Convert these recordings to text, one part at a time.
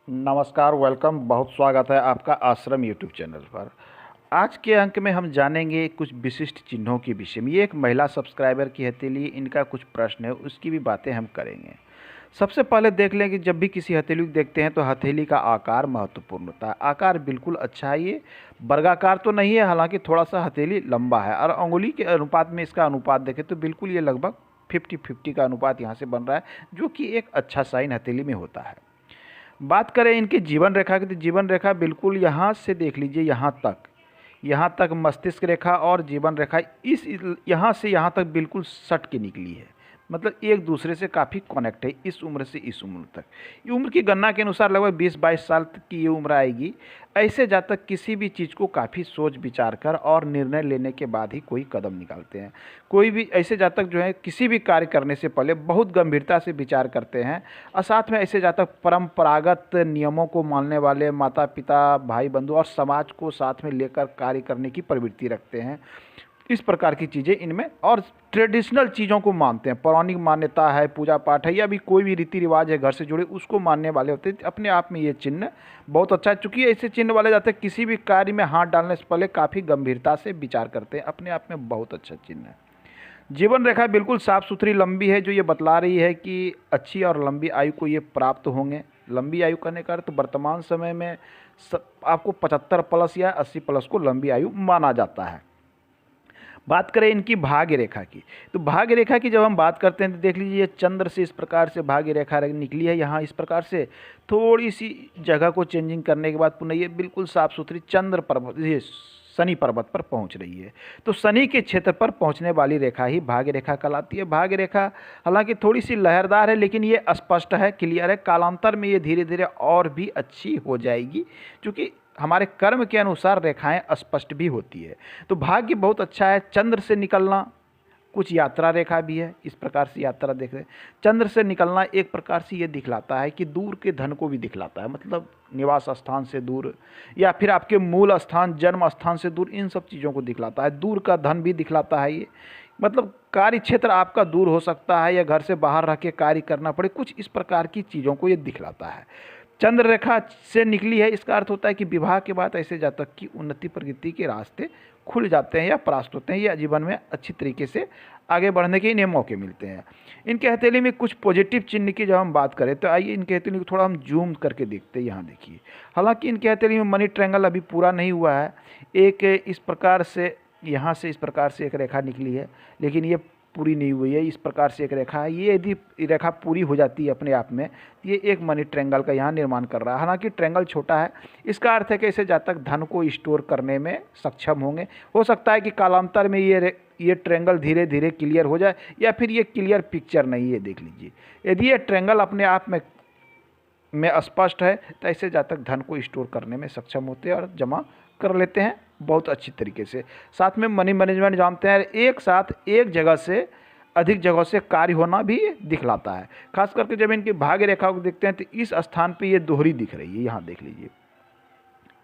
नमस्कार, वेलकम। बहुत स्वागत है आपका आश्रम यूट्यूब चैनल पर। आज के अंक में हम जानेंगे कुछ विशिष्ट चिन्हों के विषय में। ये एक महिला सब्सक्राइबर की हथेली, इनका कुछ प्रश्न है, उसकी भी बातें हम करेंगे। सबसे पहले देख लें कि जब भी किसी हथेली को देखते हैं तो हथेली का आकार महत्वपूर्ण होता है। आकार बिल्कुल अच्छा है, ये वर्गाकार तो नहीं है, हालांकि थोड़ा सा हथेली लंबा है और अंगुली के अनुपात में इसका अनुपात देखें तो बिल्कुल ये लगभग 50-50 का अनुपात यहाँ से बन रहा है, जो कि एक अच्छा साइन हथेली में होता है। बात करें इनकी जीवन रेखा की, तो जीवन रेखा बिल्कुल यहाँ से देख लीजिए, यहाँ तक मस्तिष्क रेखा और जीवन रेखा इस यहाँ से यहाँ तक बिल्कुल सट के निकली है। मतलब एक दूसरे से काफ़ी कनेक्ट है, इस उम्र से इस उम्र तक। ये उम्र की गणना के अनुसार लगभग 20-22 साल तक की ये उम्र आएगी। ऐसे जातक किसी भी चीज़ को काफ़ी सोच विचार कर और निर्णय लेने के बाद ही कोई कदम निकालते हैं। कोई भी ऐसे जातक जो है किसी भी कार्य करने से पहले बहुत गंभीरता से विचार करते हैं और साथ में ऐसे जातक परंपरागत नियमों को मानने वाले, माता पिता, भाई बंधु और समाज को साथ में लेकर कार्य करने की प्रवृत्ति रखते हैं। इस प्रकार की चीज़ें इनमें, और ट्रेडिशनल चीज़ों को मानते हैं। पौराणिक मान्यता है, पूजा पाठ है, या भी कोई भी रीति रिवाज है घर से जुड़े, उसको मानने वाले होते हैं। अपने आप में ये चिन्ह बहुत अच्छा है। चूँकि ऐसे चिन्ह वाले जाते हैं किसी भी कार्य में हाथ डालने से पहले काफ़ी गंभीरता से विचार करते हैं। अपने आप में बहुत अच्छा चिन्ह है। जीवन रेखा बिल्कुल साफ़ सुथरी लंबी है, जो ये बतला रही है कि अच्छी और लंबी आयु को ये प्राप्त होंगे। लंबी आयु करने का अर्थ वर्तमान समय में आपको 75 प्लस या 80 प्लस को लंबी आयु माना जाता है। बात करें इनकी भाग्य रेखा की, तो भाग्य रेखा की जब हम बात करते हैं तो देख लीजिए, चंद्र से इस प्रकार से भाग्य रेखा निकली है। यहाँ इस प्रकार से थोड़ी सी जगह को चेंजिंग करने के बाद पुनः ये बिल्कुल साफ़ सुथरी चंद्र पर्वत, ये शनि पर्वत पर पहुंच रही है। तो शनि के क्षेत्र पर पहुंचने वाली रेखा ही भाग्य रेखा कहलाती है। भाग्य रेखा हालांकि थोड़ी सी लहरदार है, लेकिन ये स्पष्ट है, क्लियर है। कालांतर में ये धीरे धीरे और भी अच्छी हो जाएगी, क्योंकि हमारे कर्म के अनुसार रेखाएं स्पष्ट भी होती है। तो भाग्य बहुत अच्छा है। चंद्र से निकलना कुछ यात्रा रेखा भी है, इस प्रकार से यात्रा देख रहे हैं। चंद्र से निकलना एक प्रकार से ये दिखलाता है कि दूर के धन को भी दिखलाता है, मतलब निवास स्थान से दूर या फिर आपके मूल स्थान, जन्म स्थान से दूर, इन सब चीज़ों को दिखलाता है। दूर का धन भी दिखलाता है ये, मतलब कार्य क्षेत्र आपका दूर हो सकता है या घर से बाहर रह के कार्य करना पड़े, कुछ इस प्रकार की चीज़ों को ये दिखलाता है। चंद्र रेखा से निकली है, इसका अर्थ होता है कि विवाह के बाद ऐसे जातक की उन्नति प्रगति के रास्ते खुल जाते हैं या प्राप्त होते हैं, या जीवन में अच्छी तरीके से आगे बढ़ने के इन्हें मौके मिलते हैं। इनके हथेली में कुछ पॉजिटिव चिन्ह की जब हम बात करें तो आइए इनके हथेली को थोड़ा हम जूम करके देखते हैं। यहाँ देखिए, हालांकि इनके हथेली में मनी ट्रायंगल अभी पूरा नहीं हुआ है। एक इस प्रकार से, यहाँ से इस प्रकार से एक रेखा निकली है, लेकिन ये पूरी नहीं हुई है। इस प्रकार से एक रेखा है, ये यदि रेखा पूरी हो जाती है अपने आप में, ये एक मनी ट्रायंगल का यहाँ निर्माण कर रहा है। हालांकि ट्रायंगल छोटा है, इसका अर्थ है कि ऐसे जातक धन को स्टोर करने में सक्षम होंगे। हो सकता है कि कालांतर में ये ट्रायंगल धीरे धीरे क्लियर हो जाए, या फिर ये क्लियर पिक्चर नहीं है। देख लीजिए, यदि ये ट्रायंगल अपने आप में स्पष्ट है तो ऐसे जातक धन को स्टोर करने में सक्षम होते हैं और जमा कर लेते हैं बहुत अच्छी तरीके से। साथ में मनी मैनेजमेंट जानते हैं, एक साथ एक जगह से अधिक जगह से कार्य होना भी दिखलाता है। खास करके जब इनकी भाग्य रेखा को देखते हैं तो इस स्थान पे ये दोहरी दिख रही है। यहाँ देख लीजिए,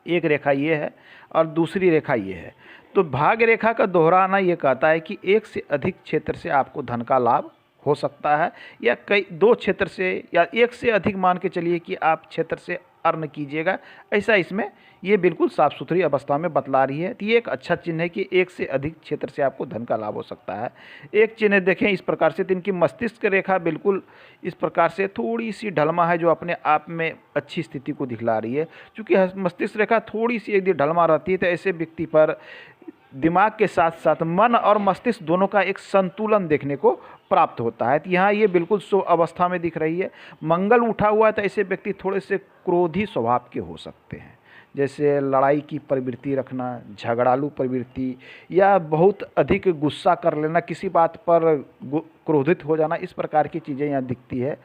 एक रेखा ये है और दूसरी रेखा ये है। तो भाग्य रेखा का दोहराना ये कहता है कि एक से अधिक क्षेत्र से आपको धन का लाभ हो सकता है, या कई दो क्षेत्र से या एक से अधिक मान के चलिए कि आप क्षेत्र से अर्न कीजिएगा। ऐसा इसमें ये बिल्कुल साफ़ सुथरी अवस्था में बतला रही है। तो ये एक अच्छा चिन्ह है कि एक से अधिक क्षेत्र से आपको धन का लाभ हो सकता है। एक चिन्ह देखें इस प्रकार से, तो इनकी मस्तिष्क रेखा बिल्कुल इस प्रकार से थोड़ी सी ढलमा है, जो अपने आप में अच्छी स्थिति को दिखला रही है। क्योंकि मस्तिष्क रेखा थोड़ी सी यदि ढलमा रहती है तो ऐसे व्यक्ति पर दिमाग के साथ साथ मन और मस्तिष्क दोनों का एक संतुलन देखने को प्राप्त होता है। तो यहाँ ये बिल्कुल शुभ अवस्था में दिख रही है। मंगल उठा हुआ है तो ऐसे व्यक्ति थोड़े से क्रोधी स्वभाव के हो सकते हैं, जैसे लड़ाई की प्रवृत्ति रखना, झगड़ालू प्रवृत्ति, या बहुत अधिक गुस्सा कर लेना, किसी बात पर क्रोधित हो जाना, इस प्रकार की चीज़ें यहाँ दिखती है।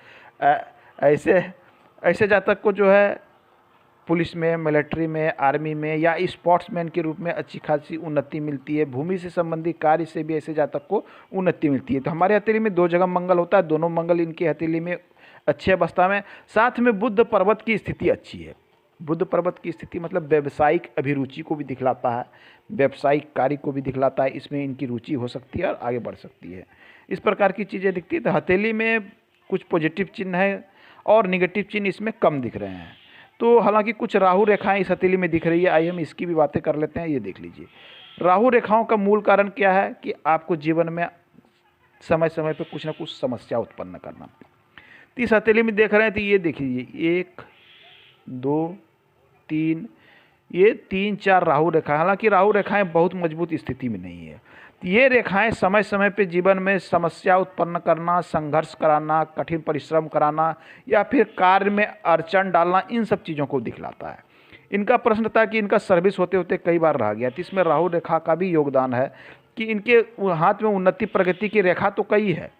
ऐसे जातक को जो है पुलिस में, मिलिट्री में, आर्मी में या स्पोर्ट्समैन के रूप में अच्छी खासी उन्नति मिलती है। भूमि से संबंधित कार्य से भी ऐसे जातक को उन्नति मिलती है। तो हमारे हथेली में दो जगह मंगल होता है, दोनों मंगल इनकी हथेली में अच्छी अवस्था में। साथ में बुध पर्वत की स्थिति अच्छी है। बुध पर्वत की स्थिति मतलब व्यावसायिक अभिरुचि को भी दिखलाता है, व्यावसायिक कार्य को भी दिखलाता है। इसमें इनकी रुचि हो सकती है और आगे बढ़ सकती है। इस प्रकार की चीज़ें दिखती है। तो हथेली में कुछ पॉजिटिव चिन्ह है और निगेटिव चिन्ह इसमें कम दिख रहे हैं। तो हालांकि कुछ राहु रेखाएं इस हथेली में दिख रही है, आइए हम इसकी भी बातें कर लेते हैं। ये देख लीजिए, राहु रेखाओं का मूल कारण क्या है कि आपको जीवन में समय समय पे कुछ ना कुछ समस्या उत्पन्न करना। तो इस हथेली में देख रहे हैं तो ये देखिए 1 2 3, ये 3-4 राहु रेखा। हालांकि राहु रेखाएं बहुत मजबूत स्थिति में नहीं है। ये रेखाएं समय समय पे जीवन में समस्या उत्पन्न करना, संघर्ष कराना, कठिन परिश्रम कराना या फिर कार्य में अड़चन डालना, इन सब चीज़ों को दिखलाता है। इनका प्रश्न था कि इनका सर्विस होते होते कई बार रह गया, तो इसमें राहु रेखा का भी योगदान है कि इनके हाथ में उन्नति प्रगति की रेखा तो कई है,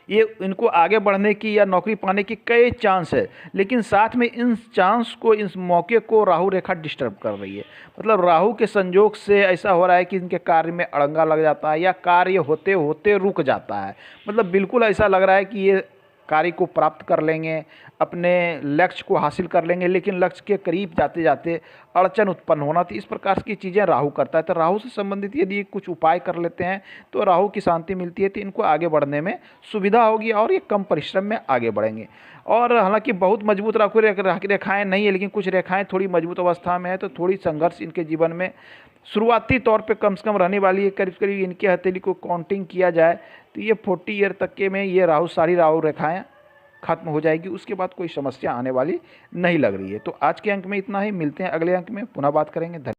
ये इनको आगे बढ़ने की या नौकरी पाने की कई चांस है, लेकिन साथ में इन चांस को, इस मौके को राहु रेखा डिस्टर्ब कर रही है। मतलब राहु के संयोग से ऐसा हो रहा है कि इनके कार्य में अड़ंगा लग जाता है या कार्य होते होते रुक जाता है। मतलब बिल्कुल ऐसा लग रहा है कि ये कार्य को प्राप्त कर लेंगे, अपने लक्ष्य को हासिल कर लेंगे, लेकिन लक्ष्य के करीब जाते जाते अड़चन उत्पन्न होना, तो इस प्रकार की चीज़ें राहु करता है। तो राहु से संबंधित यदि कुछ उपाय कर लेते हैं तो राहु की शांति मिलती है, तो इनको आगे बढ़ने में सुविधा होगी और ये कम परिश्रम में आगे बढ़ेंगे। और हालांकि बहुत मजबूत राहु रेखाएँ नहीं है, लेकिन कुछ रेखाएँ थोड़ी मजबूत अवस्था में है, तो थोड़ी संघर्ष इनके जीवन में शुरुआती तौर पे कम से कम रहने वाली है। करीब करीब इनके हथेली को काउंटिंग किया जाए तो ये 40 ईयर तक के में ये सारी राहु रेखाएं खत्म हो जाएगी। उसके बाद कोई समस्या आने वाली नहीं लग रही है। तो आज के अंक में इतना ही, मिलते हैं अगले अंक में, पुनः बात करेंगे। धन्यवाद।